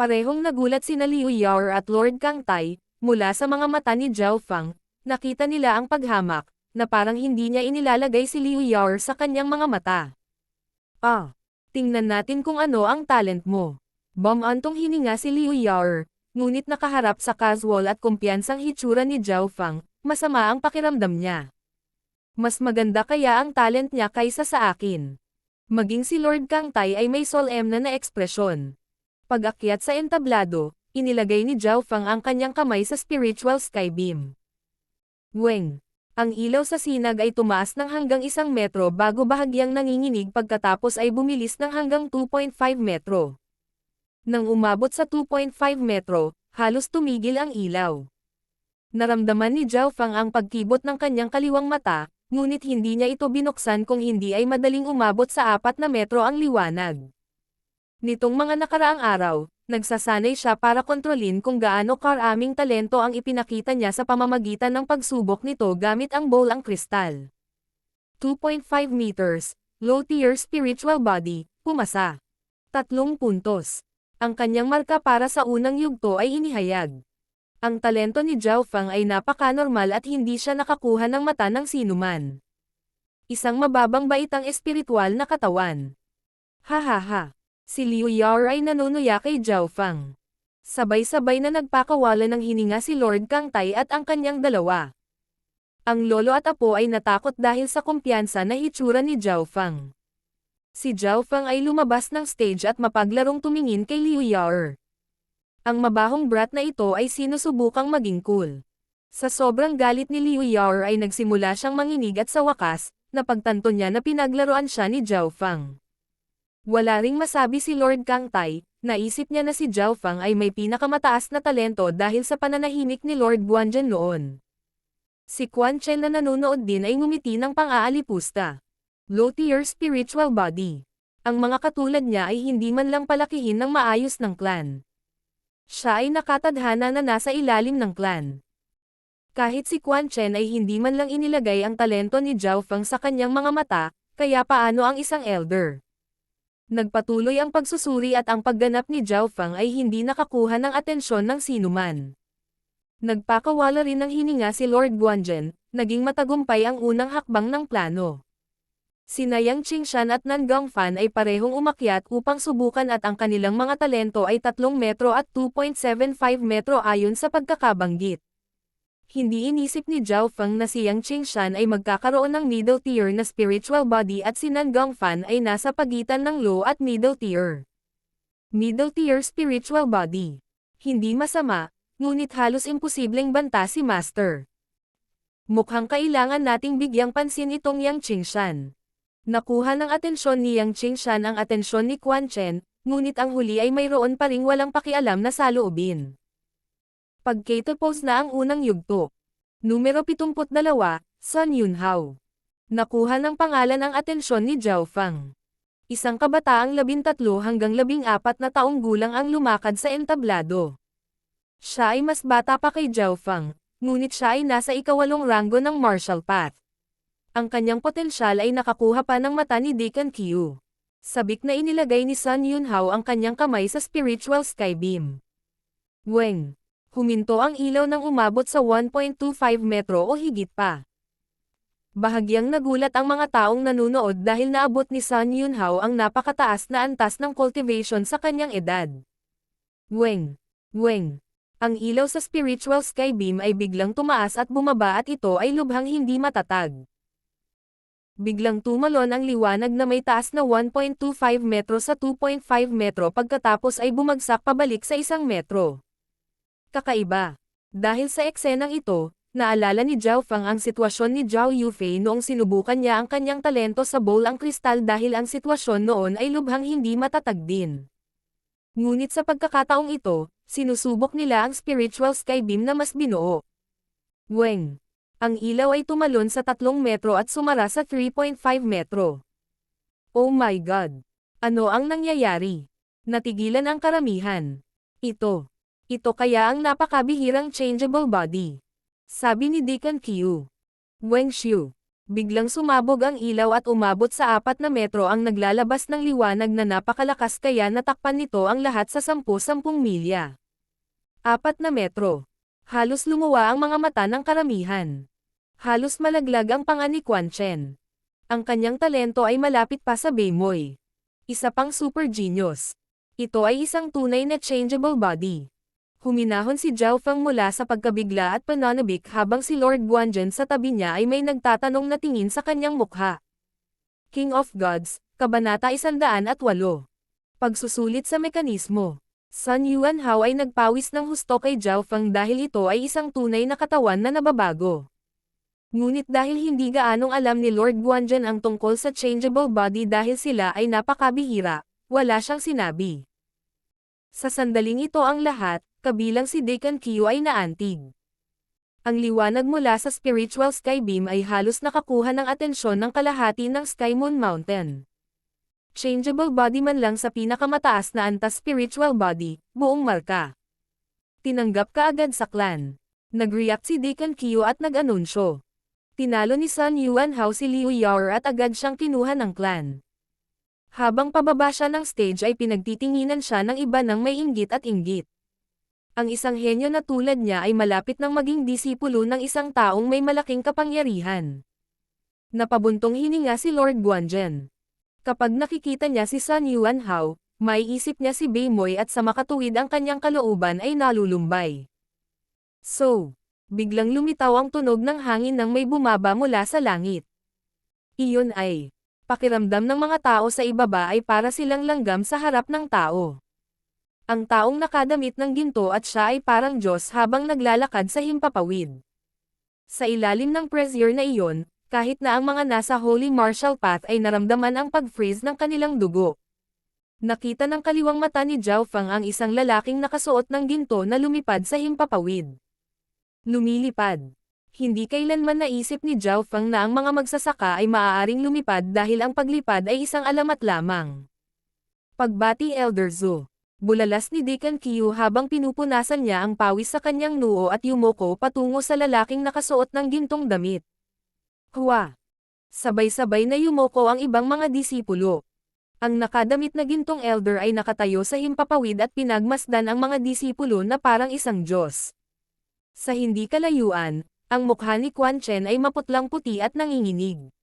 Speaker 1: Parehong nagulat sina Liu Yao at Lord Kang Tai, mula sa mga mata ni Zhao Feng, nakita nila ang paghamak, na parang hindi niya inilalagay si Liu Yao sa kanyang mga mata. Tingnan natin kung ano ang talent mo. Bumantong hininga si Liu Yao, ngunit nakaharap sa casual at kumpiyansang hitsura ni Zhao Feng, masama ang pakiramdam niya. Mas maganda kaya ang talent niya kaysa sa akin. Maging si Lord Kang Tai ay may solemn na ekspresyon. Pag-akyat sa entablado, inilagay ni Zhao Feng ang kanyang kamay sa spiritual sky beam. Weng. Ang ilaw sa sinag ay tumaas ng hanggang 1 metro bago bahagyang nanginginig pagkatapos ay bumilis ng hanggang 2.5 metro. Nang umabot sa 2.5 metro, halos tumigil ang ilaw. Naramdaman ni Zhao Feng ang pagkibot ng kanyang kaliwang mata, ngunit hindi niya ito binuksan kung hindi ay madaling umabot sa 4 na metro ang liwanag. Nitong mga nakaraang araw, nagsasanay siya para kontrolin kung gaano karaming talento ang ipinakita niya sa pamamagitan ng pagsubok nito gamit ang bowl ang kristal. 2.5 meters, low tier spiritual body, pumasa. 3 puntos. Ang kanyang marka para sa unang yugto ay inihayag. Ang talento ni Zhao Feng ay napaka-normal at hindi siya nakakuha ng mata ng sinuman. Isang mababang baitang espiritual na katawan. Hahaha. Si Liu Yao ay nanunuya kay Zhao Feng. Sabay-sabay na nagpakawala ng hininga si Lord Kang Tai at ang kanyang dalawa. Ang lolo at apo ay natakot dahil sa kumpiyansa na hitsura ni Zhao Feng. Si Zhao Feng ay lumabas ng stage at mapaglarong tumingin kay Liu Yao. Ang mabahong brat na ito ay sinusubukang maging cool. Sa sobrang galit ni Liu Yao ay nagsimula siyang manginig at sa wakas, napagtanto niya na pinaglaruan siya ni Zhao Feng. Wala ring masabi si Lord Kang Tai, naisip niya na si Zhao Feng ay may pinakamataas na talento dahil sa pananahimik ni Lord Guanzhen noon. Si Quan Chen na nanonood din ay ngumiti ng pang-aalipusta. Low tier spiritual body. Ang mga katulad niya ay hindi man lang palakihin ng maayos ng clan. Siya ay nakatadhana na nasa ilalim ng clan. Kahit si Quan Chen ay hindi man lang inilagay ang talento ni Zhao Feng sa kanyang mga mata, kaya paano ang isang elder? Nagpatuloy ang pagsusuri at ang pagganap ni Zhao Feng ay hindi nakakuha ng atensyon ng sinuman. Nagpakawala rin ng hininga si Lord Guanzhen, naging matagumpay ang unang hakbang ng plano. Sina Yang Qingshan at Nan Gongfan ay parehong umakyat upang subukan at ang kanilang mga talento ay 3 metro at 2.75 metro ayon sa pagkakabanggit. Hindi inisip ni Zhao Feng na si Yang Qingshan ay magkakaroon ng middle tier na spiritual body at si Nan Gongfan ay nasa pagitan ng low at middle tier. Middle tier spiritual body. Hindi masama, ngunit halos imposibleng banta si Master. Mukhang kailangan nating bigyang pansin itong Yang Qingshan. Nakuha ng atensyon ni Yang Qingshan ang atensyon ni Quan Chen, ngunit ang huli ay mayroon pa ring walang pakialam na saloobin. Pagkatapos na ang unang yugto. Numero 72, Sun Yunhao. Nakuha ng pangalan ang atensyon ni Zhao Feng. Isang kabataang 13 hanggang 14 na taong gulang ang lumakad sa entablado. Siya ay mas bata pa kay Zhao Feng, ngunit siya ay nasa ika-8 ranggo ng martial path. Ang kanyang potensyal ay nakakuha pa ng mata ni Deacon Qiu. Sabik na inilagay ni Sun Yunhao ang kanyang kamay sa spiritual sky beam. Weng. Huminto ang ilaw nang umabot sa 1.25 metro o higit pa. Bahagyang nagulat ang mga taong nanunood dahil naabot ni Sun Yunhao ang napakataas na antas ng cultivation sa kanyang edad. Weng. Weng. Ang ilaw sa spiritual sky beam ay biglang tumaas at bumaba at ito ay lubhang hindi matatag. Biglang tumalon ang liwanag na may taas na 1.25 metro sa 2.5 metro pagkatapos ay bumagsak pabalik sa 1 metro. Kakaiba. Dahil sa eksenang ito, naalala ni Zhao Feng ang sitwasyon ni Zhao Yufei noong sinubukan niya ang kanyang talento sa bowl ang kristal dahil ang sitwasyon noon ay lubhang hindi matatag din. Ngunit sa pagkakataong ito, sinusubok nila ang spiritual sky beam na mas binuo. Weng. Ang ilaw ay tumalon sa 3 metro at sumara sa 3.5 metro. Oh my God! Ano ang nangyayari? Natigilan ang karamihan. Ito kaya ang napakabihirang changeable body. Sabi ni Deacon Qiu. Weng Xiu. Biglang sumabog ang ilaw at umabot sa 4 na metro ang naglalabas ng liwanag na napakalakas kaya natakpan nito ang lahat sa 10-10 milya. 4 na metro. Halos lumuwa ang mga mata ng karamihan. Halos malaglag ang panga ni Quan Chen. Ang kanyang talento ay malapit pa sa Beimoy. Isa pang super genius. Ito ay isang tunay na changeable body. Huminahon si Zhao Feng mula sa pagkabigla at pananabik habang si Lord Guanzhen sa tabi niya ay may nagtatanong na tingin sa kanyang mukha. King of Gods, Kabanata 108. Pagsusulit sa mekanismo. Sun Yuanhao ay nagpawis ng husto kay Zhao Feng dahil ito ay isang tunay na katawan na nababago. Ngunit dahil hindi gaanong alam ni Lord Guanzhen ang tungkol sa changeable body dahil sila ay napakabihira, wala siyang sinabi. Sa sandaling ito ang lahat, kabilang si Deacon Qiu ay naantig. Ang liwanag mula sa spiritual sky beam ay halos nakakuha ng atensyon ng kalahati ng Sky Moon Mountain. Changeable body man lang sa pinakamataas na antas spiritual body, buong marka. Tinanggap ka agad sa clan. Nag-react si Deacon Qiu at nag-anunsyo. Tinalo ni Sun Yuanhao si Liu Yao at agad siyang kinuha ng clan. Habang pababa siya ng stage ay pinagtitinginan siya ng iba ng may inggit at inggit. Ang isang henyo na tulad niya ay malapit ng maging disipulo ng isang taong may malaking kapangyarihan. Napabuntong hininga si Lord Guanzhen. Kapag nakikita niya si Sun Yuanhao, maiisip niya si Beimoy at sa makatuwid ang kanyang kalooban ay nalulumbay. So, biglang lumitaw ang tunog ng hangin nang may bumaba mula sa langit. Iyon ay, pakiramdam ng mga tao sa ibaba ay para silang langgam sa harap ng tao. Ang taong nakadamit ng ginto at siya ay parang Diyos habang naglalakad sa himpapawid. Sa ilalim ng pressure na iyon, kahit na ang mga nasa Holy Martial Path ay naramdaman ang pag-freeze ng kanilang dugo. Nakita ng kaliwang mata ni Zhao Feng ang isang lalaking nakasuot ng ginto na lumipad sa himpapawid. Lumilipad. Hindi kailanman naisip ni Zhao Feng na ang mga magsasaka ay maaaring lumipad dahil ang paglipad ay isang alamat lamang. Pagbati Elder Zhu. Bulalas ni Deacon Qiu habang pinupunasan niya ang pawis sa kanyang noo at yumoko patungo sa lalaking nakasuot ng gintong damit. Hua! Sabay-sabay na yumoko ang ibang mga disipulo. Ang nakadamit na gintong elder ay nakatayo sa himpapawid at pinagmasdan ang mga disipulo na parang isang Diyos. Sa hindi kalayuan, ang mukha ni Quan Chen ay maputlang puti at nanginginig.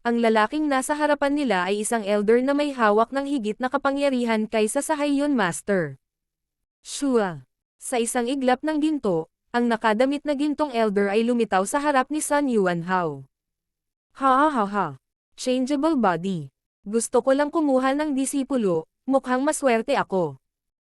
Speaker 1: Ang lalaking nasa harapan nila ay isang elder na may hawak ng higit na kapangyarihan kaysa sa Haiyan Master. Shua! Sa isang iglap ng ginto, ang nakadamit na gintong elder ay lumitaw sa harap ni Sun Yuanhao. Ha ha ha ha! Changeable body! Gusto ko lang kumuha ng disipulo, mukhang maswerte ako.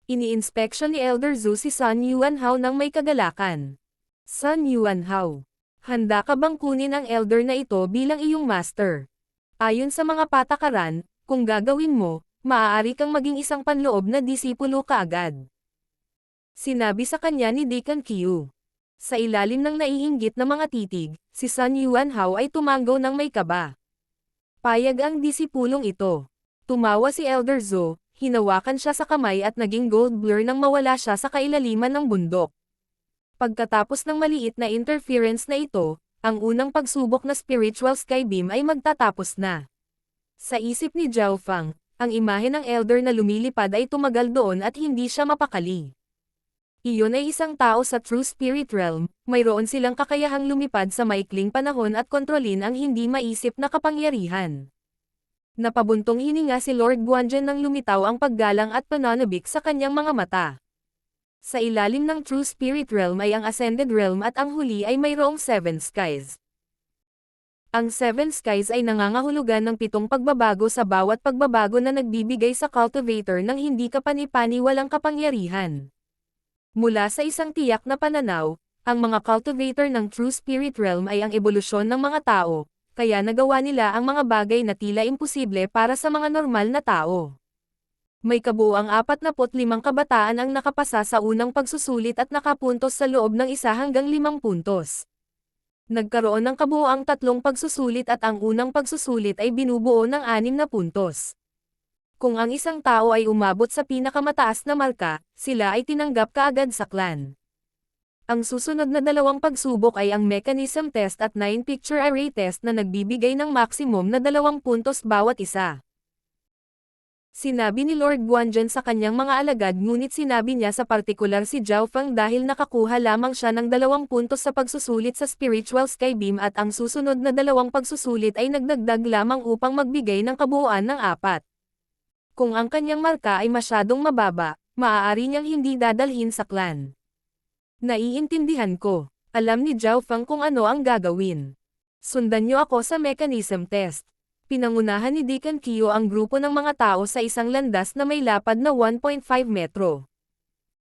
Speaker 1: Ini-inspection ni Elder Zhu si Sun Yuanhao ng may kagalakan. Sun Yuanhao. Handa ka bang kunin ang elder na ito bilang iyong master? Ayon sa mga patakaran, kung gagawin mo, maaari kang maging isang panloob na disipulo kaagad. Sinabi sa kanya ni Deacon Q. Sa ilalim ng naiinggit na mga titig, si Sun Yuanhao ay tumanggaw ng may kaba. Payag ang disipulong ito. Tumawa si Elder Zhou, hinawakan siya sa kamay at naging gold blur nang mawala siya sa kailaliman ng bundok. Pagkatapos ng maliit na interference na ito, ang unang pagsubok na spiritual skybeam ay magtatapos na. Sa isip ni Zhao Fang, ang imahe ng elder na lumilipad ay tumagal doon at hindi siya mapakali. Iyon ay isang tao sa true spirit realm, mayroon silang kakayahang lumipad sa maikling panahon at kontrolin ang hindi maisip na kapangyarihan. Napabuntong hininga si Lord Guanzhen nang lumitaw ang paggalang at pananabik sa kanyang mga mata. Sa ilalim ng True Spirit Realm ay ang Ascended Realm at ang huli ay mayroong 7 skies. Ang 7 skies ay nangangahulugan ng 7 pagbabago sa bawat pagbabago na nagbibigay sa cultivator ng hindi kapani-paniwalang kapangyarihan. Mula sa isang tiyak na pananaw, ang mga cultivator ng True Spirit Realm ay ang ebolusyon ng mga tao, kaya nagawa nila ang mga bagay na tila imposible para sa mga normal na tao. May kabuuang 45 kabataan ang nakapasa sa unang pagsusulit at nakapuntos sa loob ng 1 hanggang 5 puntos. Nagkaroon ng kabuuang 3 pagsusulit at ang unang pagsusulit ay binubuo ng 6 na puntos. Kung ang isang tao ay umabot sa pinakamataas na marka, sila ay tinanggap kaagad sa clan. Ang susunod na 2 pagsubok ay ang Mechanism Test at 9 Picture Array Test na nagbibigay ng maximum na 2 puntos bawat isa. Sinabi ni Lord Guanzhen sa kanyang mga alagad ngunit sinabi niya sa partikular si Zhao Fang dahil nakakuha lamang siya ng 2 puntos sa pagsusulit sa Spiritual Skybeam at ang susunod na 2 pagsusulit ay nagdagdag lamang upang magbigay ng kabuuan ng 4. Kung ang kanyang marka ay masyadong mababa, maaari niyang hindi dadalhin sa clan. Naiintindihan ko. Alam ni Zhao Fang kung ano ang gagawin. Sundan niyo ako sa mechanism test. Pinangunahan ni Deacon Q ang grupo ng mga tao sa isang landas na may lapad na 1.5 metro.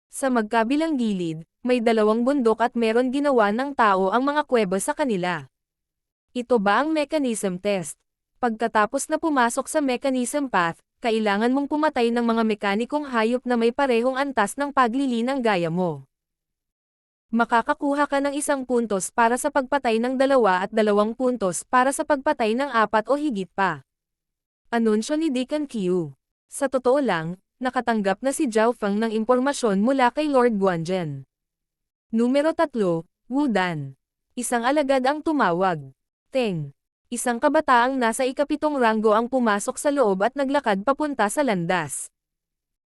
Speaker 1: Sa magkabilang gilid, may 2 bundok at meron ginawa ng tao ang mga kuweba sa kanila. Ito ba ang mechanism test? Pagkatapos na pumasok sa mechanism path, kailangan mong pumatay ng mga mekanikong hayop na may parehong antas ng paglilinang gaya mo. Makakakuha ka ng 1 puntos para sa pagpatay ng 2 at 2 puntos para sa pagpatay ng 4 o higit pa. Anunsyo ni Deacon Q. Sa totoo lang, nakatanggap na si Zhao Fang ng impormasyon mula kay Lord Guanzhen. Numero 3, Wu Dan. Isang alagad ang tumawag. Teng. Isang kabataang nasa ika-7 ranggo ang pumasok sa loob at naglakad papunta sa landas.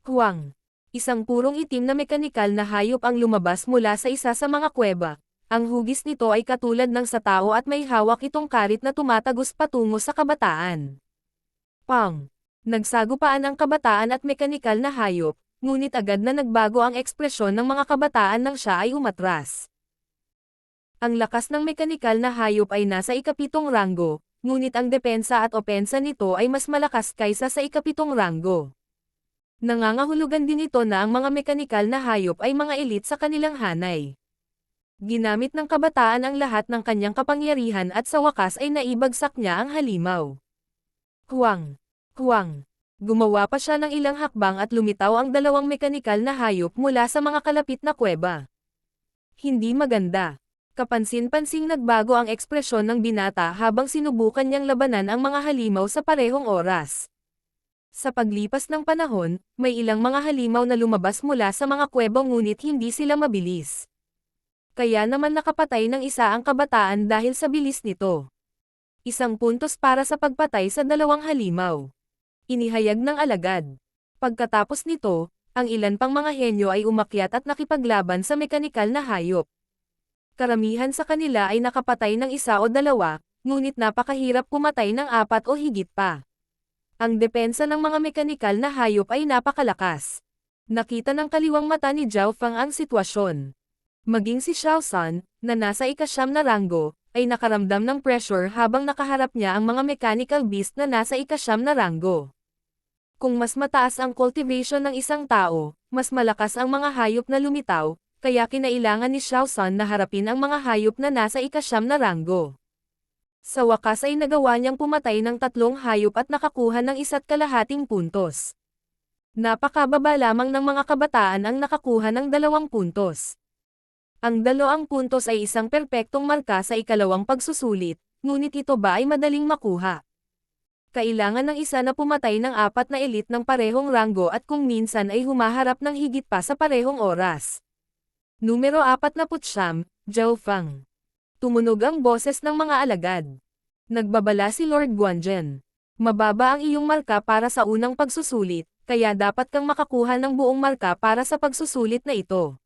Speaker 1: Huang. Isang purong itim na mekanikal na hayop ang lumabas mula sa isa sa mga kuweba. Ang hugis nito ay katulad ng sa tao at may hawak itong karit na tumatagos patungo sa kabataan. Pang! Nagsagupaan ang kabataan at mekanikal na hayop, ngunit agad na nagbago ang ekspresyon ng mga kabataan nang siya ay umatras. Ang lakas ng mekanikal na hayop ay nasa ika-7 ranggo, ngunit ang depensa at opensa nito ay mas malakas kaysa sa ika-7 ranggo. Nangangahulugan din ito na ang mga mekanikal na hayop ay mga elite sa kanilang hanay. Ginamit ng kabataan ang lahat ng kanyang kapangyarihan at sa wakas ay naibagsak niya ang halimaw. Huang! Huang! Gumawa pa siya ng ilang hakbang at lumitaw ang 2 mekanikal na hayop mula sa mga kalapit na kuweba. Hindi maganda. Kapansin-pansing nagbago ang ekspresyon ng binata habang sinubukan niyang labanan ang mga halimaw sa parehong oras. Sa paglipas ng panahon, may ilang mga halimaw na lumabas mula sa mga kuweba ngunit hindi sila mabilis. Kaya naman nakapatay ng isa ang kabataan dahil sa bilis nito. 1 puntos para sa pagpatay sa 2 halimaw. Inihayag ng alagad. Pagkatapos nito, ang ilan pang mga henyo ay umakyat at nakipaglaban sa mekanikal na hayop. Karamihan sa kanila ay nakapatay ng 1 o 2, ngunit napakahirap pumatay ng 4 o higit pa. Ang depensa ng mga mekanikal na hayop ay napakalakas. Nakita ng kaliwang mata ni Zhao Fang ang sitwasyon. Maging si Xiao San, na nasa ika-9 na ranggo, ay nakaramdam ng pressure habang nakaharap niya ang mga mechanical beast na nasa ika-9 na ranggo. Kung mas mataas ang cultivation ng isang tao, mas malakas ang mga hayop na lumitaw, kaya kinailangan ni Xiao San na harapin ang mga hayop na nasa ika-9 na ranggo. Sa wakas ay nagawa niyang pumatay ng 3 hayop at nakakuha ng 1.5 puntos. Napakababa lamang ng mga kabataan ang nakakuha ng 2 puntos. Ang 2 puntos ay isang perpektong marka sa ikalawang pagsusulit, ngunit ito ba ay madaling makuha? Kailangan ng isa na pumatay ng 4 na elite ng parehong ranggo at kung minsan ay humaharap ng higit pa sa parehong oras. Numero 49, Zhao Feng. Tumunog ang boses ng mga alagad. Nagbabala si Lord Guanzhen. Mababa ang iyong marka para sa unang pagsusulit, kaya dapat kang makakuha ng buong marka para sa pagsusulit na ito.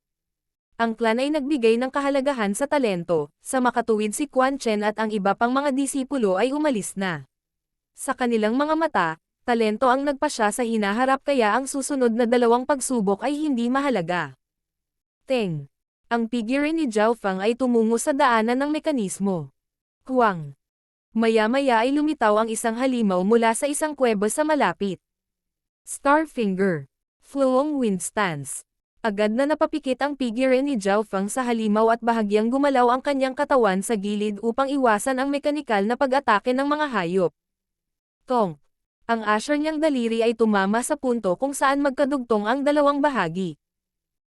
Speaker 1: Ang clan ay nagbigay ng kahalagahan sa talento, sa makatuwid si Quan Chen at ang iba pang mga disipulo ay umalis na. Sa kanilang mga mata, talento ang nagpasya sa hinaharap kaya ang susunod na 2 pagsubok ay hindi mahalaga. Teng. Ang figure ni Zhao Feng ay tumungo sa daanan ng mekanismo. Huang. Maya-maya ay lumitaw ang isang halimaw mula sa isang kuweba sa malapit. Starfinger. Flowing Wind Stance. Agad na napapikit ang figure ni Zhao Feng sa halimaw at bahagyang gumalaw ang kanyang katawan sa gilid upang iwasan ang mekanikal na pag-atake ng mga hayop. Tong. Ang asher niyang daliri ay tumama sa punto kung saan magkadugtong ang 2 bahagi.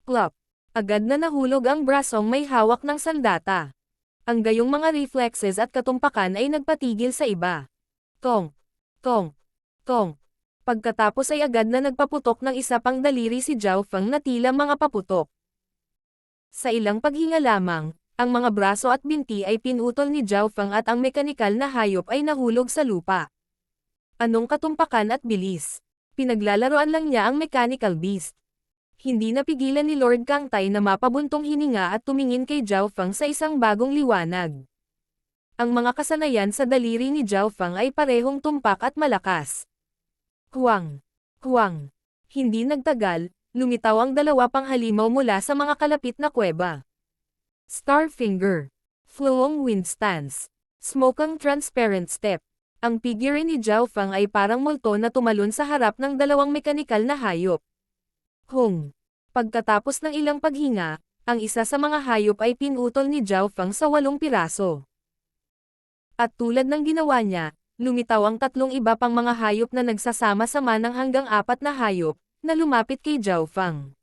Speaker 1: Plop. Agad na nahulog ang brasong may hawak ng sandata. Ang gayong mga reflexes at katumpakan ay nagpatigil sa iba. Tong. Tong. Tong. Pagkatapos ay agad na nagpaputok ng isa pang daliri si Zhao Feng na tila mga paputok. Sa ilang paghinga lamang, ang mga braso at binti ay pinutol ni Zhao Feng at ang mekanikal na hayop ay nahulog sa lupa. Anong katumpakan at bilis? Pinaglalaroan lang niya ang mechanical beast. Hindi napigilan ni Lord Kang Tai na mapabuntong hininga at tumingin kay Zhao Feng sa isang bagong liwanag. Ang mga kasanayan sa daliri ni Zhao Feng ay parehong tumpak at malakas. Huang. Huang. Hindi nagtagal, lumitaw ang 2 pang halimaw mula sa mga kalapit na kuweba. Starfinger. Flowing Wind Stance. Smoke Transparent Step. Ang figure ni Zhao Feng ay parang multo na tumalon sa harap ng 2 mekanikal na hayop. Hung. Pagkatapos ng ilang paghinga, ang isa sa mga hayop ay pinutol ni Zhao Feng sa 8 piraso. At tulad ng ginawa niya, lumitaw ang 3 iba pang mga hayop na nagsasama-sama ng hanggang 4 na hayop, na lumapit kay Zhao Feng.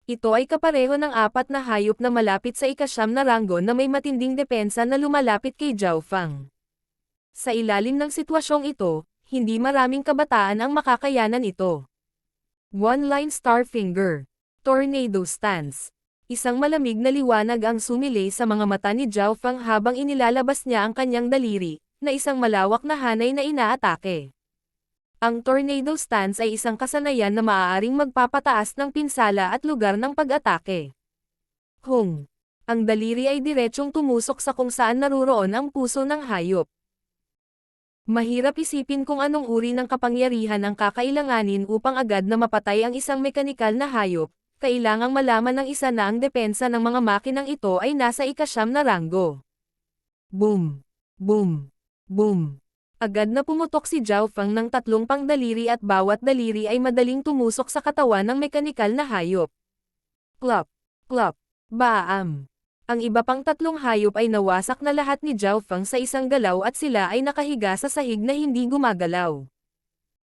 Speaker 1: Ito ay kapareho ng 4 na hayop na malapit sa ika-9 na ranggo na may matinding depensa na lumalapit kay Zhao Feng. Sa ilalim ng sitwasyong ito, hindi maraming kabataan ang makakayanan ito. One-line Starfinger. Tornado Stance. Isang malamig na liwanag ang sumilay sa mga mata ni Zhao Feng habang inilalabas niya ang kanyang daliri, na isang malawak na hanay na inaatake. Ang Tornado Stance ay isang kasanayan na maaaring magpapataas ng pinsala at lugar ng pag-atake. Hung. Ang daliri ay diretsyong tumusok sa kung saan naruroon ang puso ng hayop. Mahirap isipin kung anong uri ng kapangyarihan ang kakailanganin upang agad na mapatay ang isang mekanikal na hayop. Kailangang malaman ng isa na ang depensa ng mga makinang ito ay nasa ika-9 na ranggo. Boom! Boom! Boom! Agad na pumutok si Zhao Feng ng 3 pang daliri at bawat daliri ay madaling tumusok sa katawan ng mekanikal na hayop. Plop! Plop! Baam! Ang iba pang 3 hayop ay nawasak na lahat ni Zhao Feng sa isang galaw at sila ay nakahiga sa sahig na hindi gumagalaw.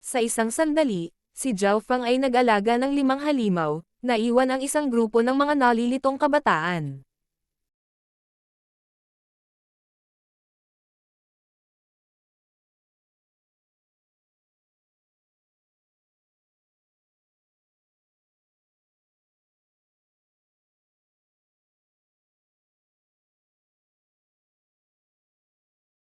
Speaker 1: Sa isang sandali, si Zhao Feng ay nag-alaga ng 5 halimaw, naiwan ang isang grupo ng mga nalilitong kabataan.